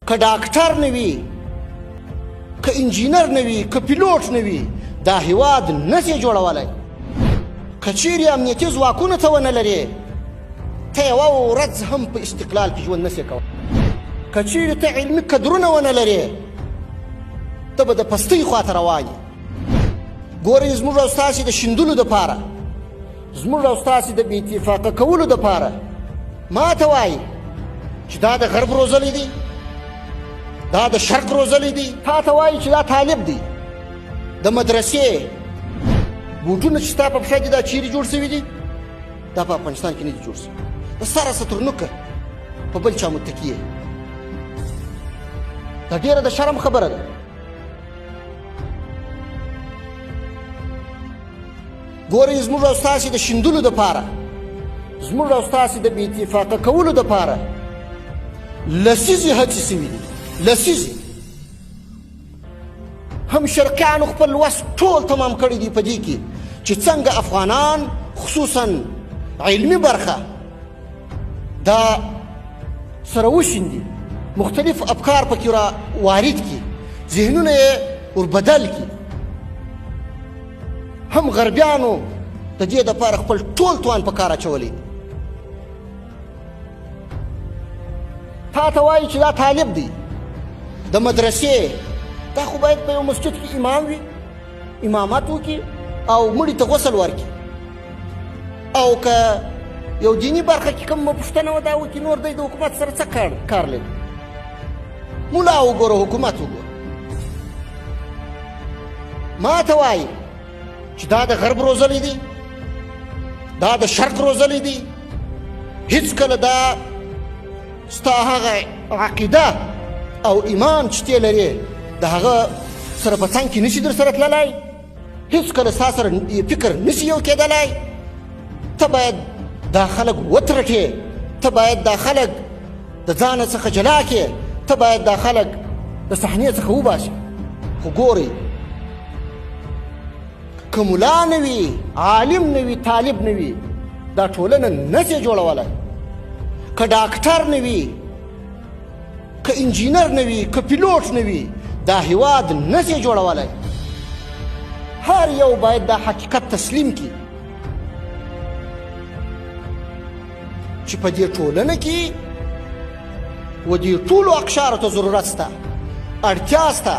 که ډاکټر نه وي، که انجینر نه وي، که پیلوټ نه وي، دا هیواد نسي جوړولی. که چیرې امنیتي ځواکونو ته ونه لرې، ته یوه ورځ هم په استقلال کې ژوند نسي کولی. که چیرې ته علمي کدرونه ونه لرې، ته به د پستۍ خواته روان یې. ګورئ، زموږ او ستاسې د شیندلو دپاره، زموږ او ستاسې د بې اتفاقه کولو دپاره ما ته وایي چې دا د غرب روزلی دی، دا د شرق روزلی دی. تا ته وایي چې دا طالب دی. د مدرسې بوټونه چې ستا په پښه دي دا چیرې جوړ شوي دي؟ دا په افغانستان کې نه دي جوړ شوي. د سره سترنوکه په بل چا متکي یې. دا ډېره د شرم خبره ده. ګورئ، زموږ او ستاسې د شیندلو دپاره، زموږ او ستاسې د بې اتفاقه کولو دپاره لسیزې هڅې شوي دي. لسیزې هم شرقیانو خپل وس ټول تمام کړی دی په دې کې چې څنګه افغانان خصوصا علمي برخه دا سره وشیندي، مختلف افکار پکې را وارد کړي، ذهنونه یې وربدل کړي. هم غربیانو د دې دپاره خپل ټول توان په کار اچولی. تا ته وایي چې دا طالب دی. د مدرسې دا خو باید په یو مسجد کې امام وي، امامت وکړي او مړي ته غسل ورکړي. او که یو دیني برخه کې کومه پوښتنه وه دا وکړي، نور دی د حکومت سره څه کار لري؟ ملا وګوره، حکومت وګوره. ما ته وایي چې دا د غرب روزلی دی، دا د شرق روزلی دی. هیڅکله دا ستا هغه عقیده او ایمان چې ته لرې د هغه سره په څنګ کې نشي در سره تللی، هیڅکله ستا سره فکر نشي یو کېدلی. ته باید دا خلک وترټې، ته باید دا خلک د ځانه څخه جلا کړې، ته باید دا خلک د صحنې څخه وباسې. خو ګورئ، که ملا نه وي، عالم نه وي، طالب نه وي، دا ټولنه نسي جوړولی. که ډاکټر نه وي، که انجینر نه وي، که پیلوټ نه وي، دا هیواد نسي جوړولی. هر یو باید دا حقیقت تسلیم کړي چې په دې ټولنه کې و دې ټولو اقشارو ته ضرورت شته، اړتیا شته.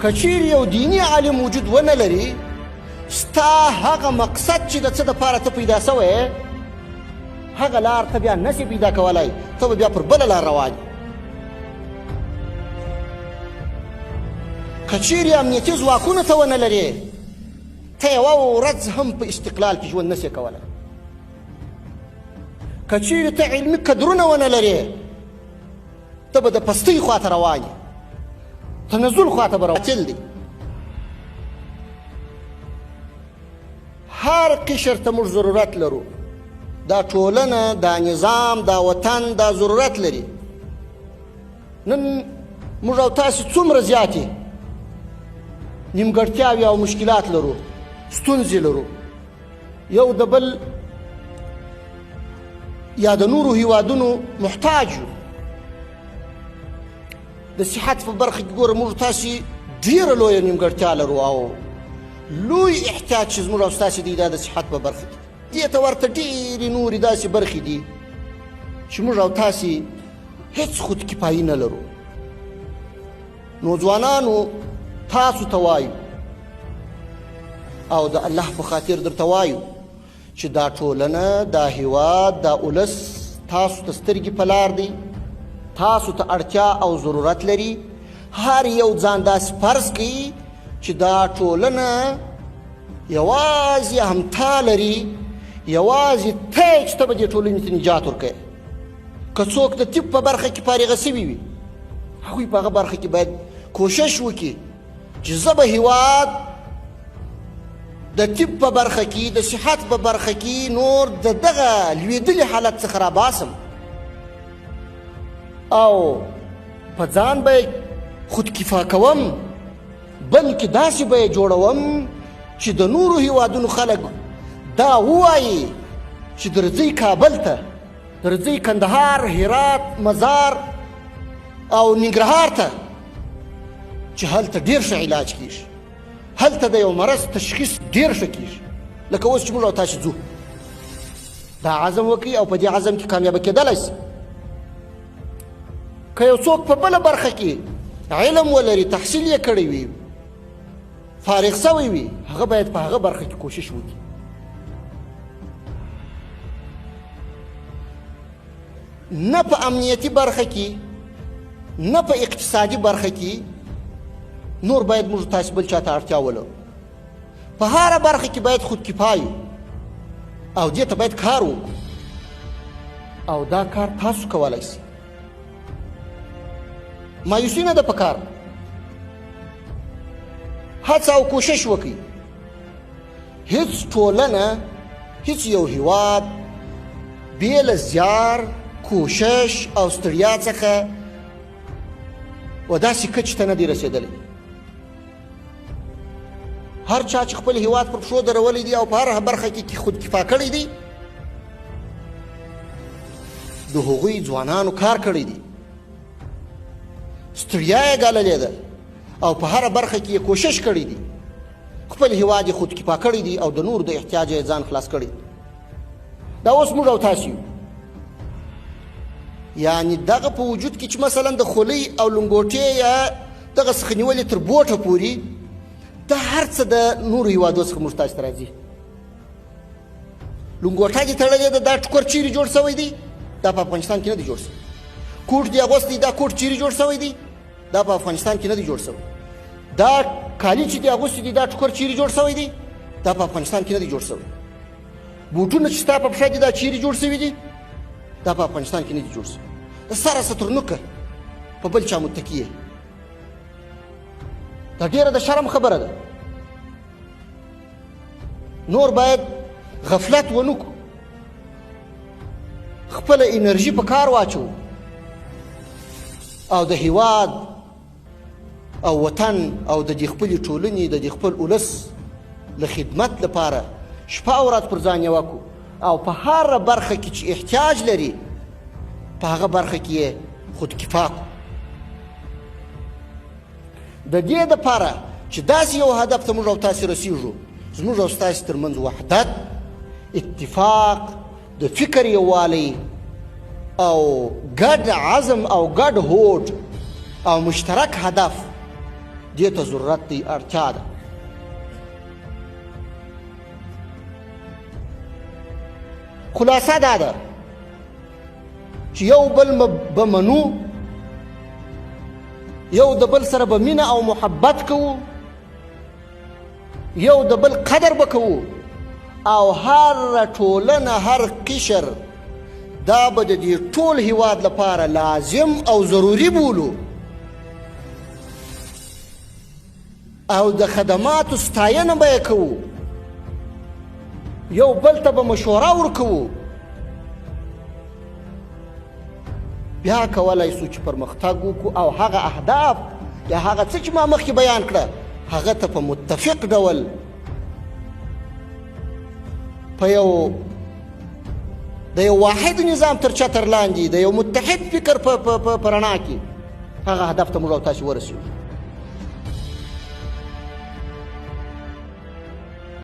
که چیرې یو دیني عالم وجود ونه لري، ستا هغه مقصد چې د څه دپاره ته پیدا سوی، هغه لار ته بیا نسي پیدا کولی، ته به بیا پر بله لار روان یې. که چیرې امنیتي ځواکونو ته ونه لرې، ته یوه ورځ هم په استقلال کې ژوند نسي کولی. که چیرې ته علمي کدرونه ونه لرې، ته به د پستۍ خواته روان یې، تنزل خواته به روان دی. هر قشر ته موږ ضرورت لرو. دا ټولنه، دا نظام، دا وطن دا ضرورت لري. نن موږ او تاسې څومره زیاتې نیمګړتیاوې او مشکلات لرو، ستونزې لرو، یو د بل یا د نورو هیوادونو محتاج یو. د صحت په برخه کې ګوره، موږ تاسې ډېره لویه نیمګړتیا لرو او لوی احتیاج چې زموږ او ستاسې دی دا د صحت په برخه کې. دې ته ورته ډېرې نورې داسې برخې دي چې موږ او تاسې هیڅ خودکفایي نه لرو. نو ځوانانو تاسو ته وایو او د الله په خاطر درته وایو چې دا ټولنه، دا هیواد، دا ولس تاسو ته سترګې په لار دی، تاسو ته اړتیا او ضرورت لري. هر یو ځان داسې فرض کوي چې دا ټولنه یوازې همتا لري، یوازې ته چې ته به دې ټولنې ته نجات ورکوې. که څوک د طب په برخه کې فارغه سوي وي، هغوی په هغه برخه کې باید کوشش وکړي چې زه به هیواد د طب په برخه کې، د صحت په برخه کې نور د دغه لوېدلي حالت څخه راباسم او په ځان به خودکفا کوم، بلکې داسې به یې جوړوم چې د نورو هیوادونو خلک دا ووایي چې درځئ کابل ته، درځئ کندهار، هرات، مزار او ننګرهار ته چې هلته ډېر ښه علاج کېږي، هلته د یو مرض تشخیص ډېر ښه کېږي. لکه اوس چې موږ او تاسې ځو، دا عزم وکړي او په دې عزم کې کامیابه کېدلی شي. که یو څوک په بله برخه کې علم ولري، تحصیل یې کړی وي، فارغ سوی وي، هغه باید په هغه برخه کې کوشش وکړي. نه په امنیتي برخه کې، نه په اقتصادي برخه کې نور باید موږ تاسې بل چا ته اړتیا ولرو. په هره برخه کې باید خودکفا یو او دې ته باید کار وکړو او دا کار تاسو کولی شئ. مایوسي نه ده په کار، هڅه او کوشش وکړئ. هیڅ ټولنه، هیڅ یو هیواد بې له زیار، کوشش او ستړیا څخه و داسې کچې ته نه دی رسېدلی. هر چا چې خپل هیواد پر پښو درولی دی او په هره برخه کې خودکفا کړی دی، د هغوی ځوانانو کار کړی دی، ستړیا یې ګاللې ده او په هره برخه کې یې کوشش کړی دی، خپل هیواد یې خودکفا کړی دی او د نور د احتیاج یې ځان خلاص کړی. دا اوس موږ او تاسې یو. یعنې دغه په وجود کې چې مثلا د خولۍ او لنګوټې یا دغه څخه نیولې تر بوټه پورې، دا هر څه د نورو هیوادو څخه موږ تاسو ته راځي. لنګوټه دې تړلې ده، دا ټوکر چیرې جوړ شوی دی؟ دا په افغانستان کې نه دی جوړ شوی. کوټ دې اغوستی، دا کوټ چیرې جوړ شوی دی؟ دا په افغانستان کې نه دی جوړ شوی. دا کالي چې دې اغوستی دي، دا ټوکر چیرې جوړ شوی دی؟ دا په افغانستان کې نه دی جوړ شوی. بوټونه چې ستا په پښه دي، دا چیرې جوړ شوي دي؟ دا په افغانستان کې نه دي جوړ شوي. د سره سترنوکه په بل چا متکي یې، دا ډېره د شرم خبره ده. نور باید غفلت ونه کړو، خپله انرژي په کار واچوو او د هیواد او وطن او د دې خپلې ټولنې، د دې خپل ولس له خدمت لپاره شپه او ورځ پر ځان یوه کړو او په هره برخه کې چې احتیاج لري په هغه برخه کې یې خودکفا کړو. د دې دپاره چې داسې یو هدف ته موږ او تاسې رسېږو، زموږ او ستاسې ترمنځ وحدت، اتفاق، د فکر یووالی او ګډ عزم او ګډ هوډ او مشترک هدف دې ته ضرورت دی، اړتیا ده. خلاصه دا ده چې یو بل به منو، یو د بل سره به مینه او محبت کوو، یو د بل قدر به کوو او هر ټولنه، هر قشر دا به د دې ټول هیواد لپاره لازم او ضروري بولو او د خدماتو ستاینه به یې کوو، یو بل ته به مشوره ورکوو. بیا کولی سو چې پرمختګ وکړو او هغه اهداف یا هغه څه چې ما مخکې بیان کړه هغه ته په متفق ډول په د یو واحد نظام تر چتر لاندې د یو متحد فکر په رڼا کې هغه هدف ته موږ او تاسې ورسېږو.